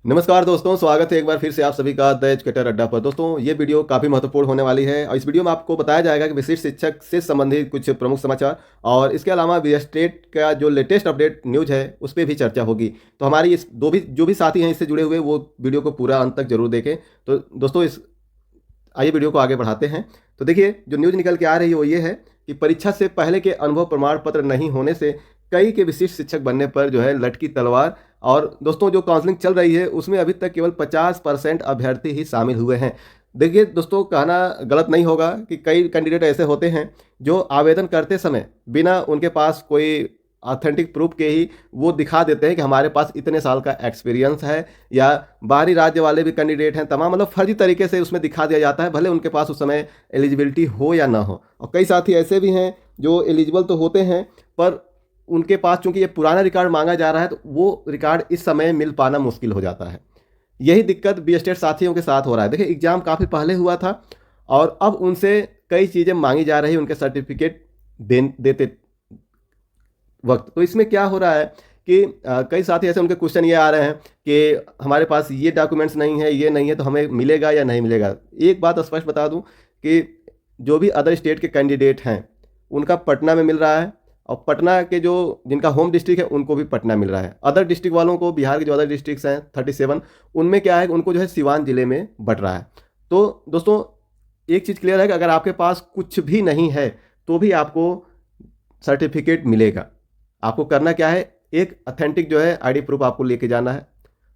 नमस्कार दोस्तों, स्वागत है एक बार फिर से आप सभी का द एजुकेटर अड्डा पर। दोस्तों, ये वीडियो काफ़ी महत्वपूर्ण होने वाली है और इस वीडियो में आपको बताया जाएगा कि विशिष्ट शिक्षक से संबंधित कुछ प्रमुख समाचार और इसके अलावा बीएसटेट का जो लेटेस्ट अपडेट न्यूज़ है उस पर भी चर्चा होगी। तो हमारी इस दो भी जो भी साथी हैं इससे जुड़े हुए वो वीडियो को पूरा अंत तक जरूर देखें। तो दोस्तों, इस आइए वीडियो को आगे बढ़ाते हैं। तो देखिए, जो न्यूज़ निकल के आ रही है वो ये है कि परीक्षा से पहले के अनुभव प्रमाण पत्र नहीं होने से कई के विशिष्ट शिक्षक बनने पर जो है लटकी तलवार। और दोस्तों, जो काउंसलिंग चल रही है उसमें अभी तक केवल 50% अभ्यर्थी ही शामिल हुए हैं। देखिए दोस्तों, कहना गलत नहीं होगा कि कई कैंडिडेट ऐसे होते हैं जो आवेदन करते समय बिना उनके पास कोई ऑथेंटिक प्रूफ के ही वो दिखा देते हैं कि हमारे पास इतने साल का एक्सपीरियंस है, या बाहरी राज्य वाले भी कैंडिडेट हैं, तमाम मतलब फर्जी तरीके से उसमें दिखा दिया जाता है, भले उनके पास उस समय एलिजिबिलिटी हो या ना हो। और कई साथी ऐसे भी हैं जो एलिजिबल तो होते हैं पर उनके पास चूंकि ये पुराना रिकॉर्ड मांगा जा रहा है तो वो रिकॉर्ड इस समय मिल पाना मुश्किल हो जाता है। यही दिक्कत बीएसटेट साथियों के साथ हो रहा है। देखिए, एग्जाम काफ़ी पहले हुआ था और अब उनसे कई चीज़ें मांगी जा रही है उनके सर्टिफिकेट देते वक्त। तो इसमें क्या हो रहा है कि कई साथी ऐसे उनके क्वेश्चन ये आ रहे हैं कि हमारे पास ये डॉक्यूमेंट्स नहीं है, ये नहीं है, तो हमें मिलेगा या नहीं मिलेगा। एक बात स्पष्ट बता दूं कि जो भी अदर स्टेट के कैंडिडेट हैं उनका पटना में मिल रहा है, और पटना के जो जिनका होम डिस्ट्रिक्ट है उनको भी पटना मिल रहा है। अदर डिस्ट्रिक्ट वालों को, बिहार के जो अदर डिस्ट्रिक्ट्स हैं 37, उनमें क्या है उनको जो है सिवान जिले में बट रहा है। तो दोस्तों, एक चीज़ क्लियर है कि अगर आपके पास कुछ भी नहीं है तो भी आपको सर्टिफिकेट मिलेगा। आपको करना क्या है, एक अथेंटिक जो है आईडी प्रूफ आपको लेके जाना है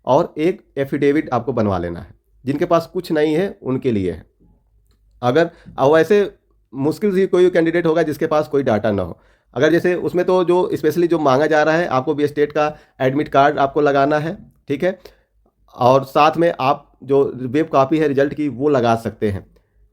और एक एफिडेविट आपको बनवा लेना है। जिनके पास कुछ नहीं है उनके लिए है। अगर वैसे मुश्किल से कोई कैंडिडेट होगा जिसके पास कोई डाटा ना हो। अगर जैसे उसमें तो जो स्पेशली जो मांगा जा रहा है, आपको भी स्टेट का एडमिट कार्ड आपको लगाना है, ठीक है, और साथ में आप जो वेब कॉपी है रिजल्ट की वो लगा सकते हैं,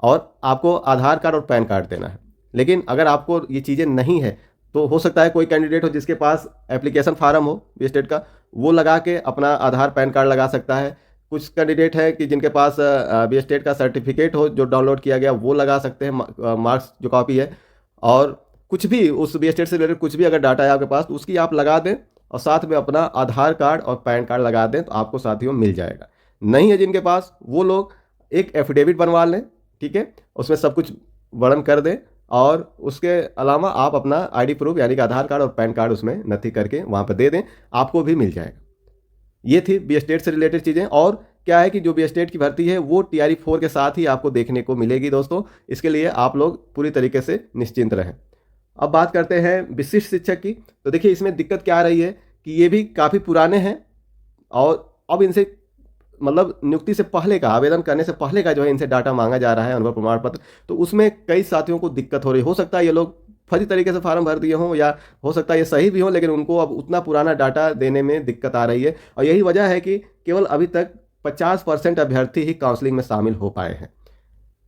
और आपको आधार कार्ड और पैन कार्ड देना है। लेकिन अगर आपको ये चीज़ें नहीं है तो हो सकता है कोई कैंडिडेट हो जिसके पास एप्लीकेशन फार्म हो बी स्टेट का, वो लगा के अपना आधार पैन कार्ड लगा सकता है। कुछ कैंडिडेट है कि जिनके पास बी स्टेट का सर्टिफिकेट हो जो डाउनलोड किया गया वो लगा सकते हैं, मार्क्स जो कॉपी है। और कुछ भी उस बी स्टेट से रिलेटेड कुछ भी अगर डाटा है आपके पास तो उसकी आप लगा दें, और साथ में अपना आधार कार्ड और पैन कार्ड लगा दें तो आपको साथियों मिल जाएगा। नहीं है जिनके पास, वो लोग एक एफिडेविट बनवा लें, ठीक है, उसमें सब कुछ वर्णन कर दें, और उसके अलावा आप अपना आईडी प्रूफ यानी कि आधार कार्ड और पैन कार्ड उसमें नथी करके वहाँ पर दे दें, आपको भी मिल जाएगा। ये थी बी स्टेट से रिलेटेड चीज़ें। और क्या है कि जो बी स्टेट की भर्ती है वो टीआरई 4 के साथ ही आपको देखने को मिलेगी दोस्तों। इसके लिए आप लोग पूरी तरीके से निश्चिंत रहें। अब बात करते हैं विशिष्ट शिक्षक की। तो देखिए, इसमें दिक्कत क्या आ रही है कि ये भी काफ़ी पुराने हैं और अब इनसे मतलब नियुक्ति से पहले का, आवेदन करने से पहले का जो है इनसे डाटा मांगा जा रहा है, अनुभव प्रमाण पत्र। तो उसमें कई साथियों को दिक्कत हो रही हो सकता है ये लोग फर्जी तरीके से फार्म भर दिए हों, या हो सकता है ये सही भी हो, लेकिन उनको अब उतना पुराना डाटा देने में दिक्कत आ रही है। और यही वजह है कि केवल अभी तक 50% अभ्यर्थी ही काउंसलिंग में शामिल हो पाए हैं,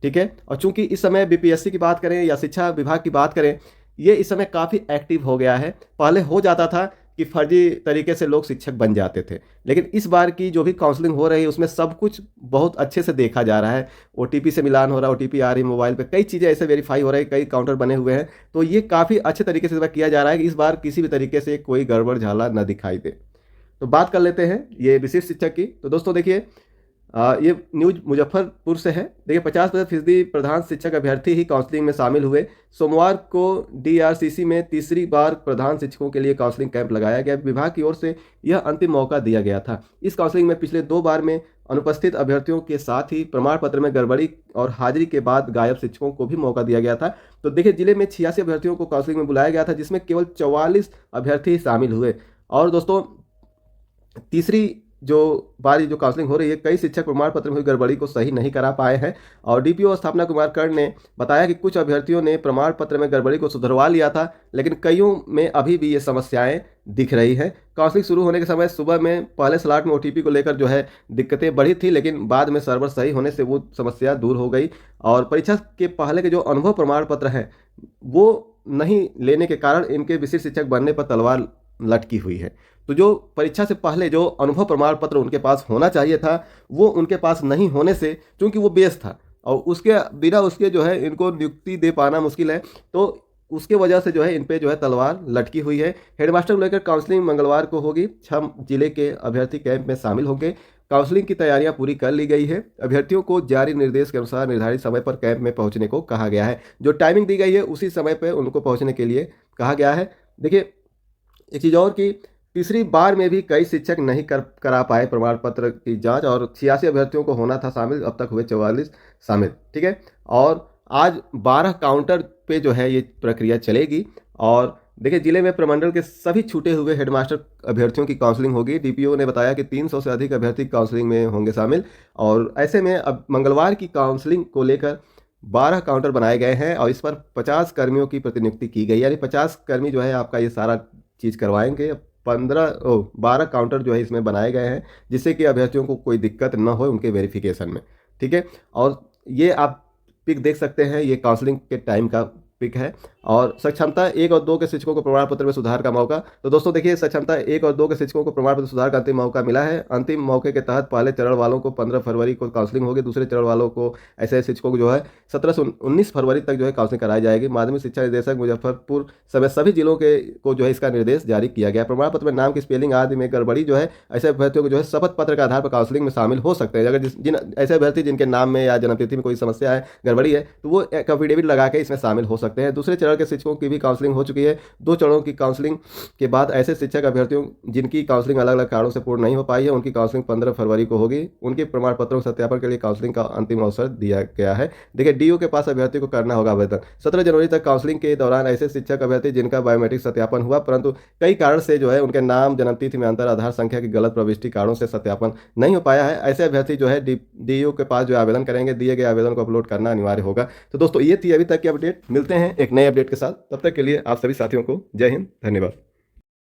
ठीक है। और चूंकि इस समय बीपीएससी की बात करें या शिक्षा विभाग की बात करें, ये इस समय काफ़ी एक्टिव हो गया है। पहले हो जाता था कि फर्जी तरीके से लोग शिक्षक बन जाते थे, लेकिन इस बार की जो भी काउंसलिंग हो रही है उसमें सब कुछ बहुत अच्छे से देखा जा रहा है। ओटीपी से मिलान हो रहा है, ओटीपी आ रही मोबाइल पे, कई चीज़ें ऐसे वेरीफाई हो रही है, कई काउंटर बने हुए हैं। तो ये काफ़ी अच्छे तरीके से किया जा रहा है कि इस बार किसी भी तरीके से कोई गड़बड़ झाला न दिखाई दे। तो बात कर लेते हैं ये विशिष्ट शिक्षक की। तो दोस्तों देखिए, ये न्यूज मुजफ्फरपुर से है। देखिए, 50% प्रधान शिक्षक अभ्यर्थी ही काउंसलिंग में शामिल हुए। सोमवार को डीआरसीसी में तीसरी बार प्रधान शिक्षकों के लिए काउंसलिंग कैंप लगाया गया। विभाग की ओर से यह अंतिम मौका दिया गया था। इस काउंसलिंग में पिछले 2 बार में अनुपस्थित अभ्यर्थियों के साथ ही प्रमाण पत्र में गड़बड़ी और हाजिरी के बाद गायब शिक्षकों को भी मौका दिया गया था। तो देखिए, जिले में 86 अभ्यर्थियों को काउंसलिंग में बुलाया गया था, जिसमें केवल 44 अभ्यर्थी शामिल हुए। और दोस्तों, तीसरी जो बारी जो काउंसलिंग हो रही है, कई शिक्षक प्रमाण पत्र में हुई गड़बड़ी को सही नहीं करा पाए हैं। और डीपीओ स्थापना कुमार कर्ण ने बताया कि कुछ अभ्यर्थियों ने प्रमाण पत्र में गड़बड़ी को सुधरवा लिया था, लेकिन कईयों में अभी भी ये समस्याएं दिख रही हैं। काउंसलिंग शुरू होने के समय सुबह में पहले स्लॉट में ओटीपी को लेकर जो है दिक्कतें बढ़ी थी, लेकिन बाद में सर्वर सही होने से वो समस्या दूर हो गई। और परीक्षा के पहले के जो अनुभव प्रमाण पत्र हैं वो नहीं लेने के कारण इनके विशिष्ट शिक्षक बनने पर तलवार लटकी हुई है। तो जो परीक्षा से पहले जो अनुभव प्रमाण पत्र उनके पास होना चाहिए था वो उनके पास नहीं होने से, चूंकि वो बेस था और उसके बिना उसके जो है इनको नियुक्ति दे पाना मुश्किल है, तो उसके वजह से जो है इन पे जो है तलवार लटकी हुई है। हेडमास्टर को लेकर काउंसलिंग मंगलवार को होगी। 6 जिले के अभ्यर्थी कैंप में शामिल होंगे। काउंसलिंग की तैयारियां पूरी कर ली गई है। अभ्यर्थियों को जारी निर्देश के अनुसार निर्धारित समय पर कैंप में पहुंचने को कहा गया है। जो टाइमिंग दी गई है उसी समय पर उनको पहुंचने के लिए कहा गया है। देखिए, एक चीज़ और कि तीसरी बार में भी कई शिक्षक नहीं करा पाए प्रमाण पत्र की जांच, और 86 अभ्यर्थियों को होना था शामिल, अब तक हुए 44 शामिल। ठीक है, और आज 12 काउंटर पे जो है ये प्रक्रिया चलेगी। और देखिए, जिले में प्रमंडल के सभी छूटे हुए हेडमास्टर अभ्यर्थियों की काउंसलिंग होगी। डीपीओ ने बताया कि 300 से अधिक अभ्यर्थी काउंसलिंग में होंगे शामिल, और ऐसे में अब मंगलवार की काउंसलिंग को लेकर 12 काउंटर बनाए गए हैं और इस पर 50 कर्मियों की प्रतिनियुक्ति की गई, यानी 50 कर्मी जो है आपका ये सारा चीज़ करवाएंगे। 12 काउंटर जो है इसमें बनाए गए हैं, जिससे कि अभ्यर्थियों को कोई दिक्कत न हो उनके वेरिफिकेशन में। ठीक है, और ये आप पिक देख सकते हैं, ये काउंसलिंग के टाइम का पिक है। और सक्षमता 1 और 2 के शिक्षकों को प्रमाण पत्र में सुधार का मौका। तो दोस्तों देखिए, सक्षमता 1 और 2 के शिक्षकों को प्रमाण पत्र सुधार का अंतिम मौका मिला है। अंतिम मौके के तहत पहले चरण वालों को 15 फरवरी को काउंसलिंग होगी, दूसरे चरण वालों को ऐसे शिक्षकों को जो है 17 से 19 फरवरी तक जो है काउंसलिंग कराई जाएगी। माध्यमिक शिक्षा निदेशक मुजफ्फरपुर समेत सभी जिलों के को जो है इसका निर्देश जारी किया गया। प्रमाण पत्र में नाम की स्पेलिंग आदि में गड़बड़ी जो है ऐसे अभ्यर्थियों को जो है शपथ पत्र के आधार पर काउंसलिंग में शामिल हो सकते हैं। अगर जिन ऐसे अभ्यर्थी जिनके नाम में या जन्मतिथि में कोई समस्या है, गड़बड़ी है, तो वो एक एफिडेविट लगा के इसमें शामिल हो सकते हैं। दूसरे चरण के शिक्षकों की भी काउंसलिंग हो चुकी है। 2 चरणों की काउंसलिंग के बाद ऐसे शिक्षक अभ्यर्थियों जिनकी काउंसलिंग अलग अलग कारणों से पूर्ण नहीं हो पाई है, उनकी काउंसलिंग 15 फरवरी को होगी। उनके प्रमाण पत्रों के सत्यापन के लिए काउंसलिंग का अंतिम अवसर दिया गया है। देखिए, डीओ के पास अभ्यर्थी को करना होगा आवेदन। 17 जनवरी तक काउंसलिंग के दौरान ऐसे शिक्षक अभ्यर्थी जिनका बायोमेट्रिक सत्यापन हुआ परंतु कई कारण से जो है उनके नाम जन्मतिथि में अंतर, आधार संख्या की गलत प्रविष्टि कारणों से सत्यापन नहीं हो पाया है, ऐसे अभ्यर्थी जो है डीओ के पास जो आवेदन करेंगे, दिए गए आवेदन को अपलोड करना अनिवार्य होगा। तो दोस्तों, ये थी अभी तक की अपडेट। मिलते हैं एक नए अपडेट के साथ, तब तक के लिए आप सभी साथियों को जय हिंद, धन्यवाद।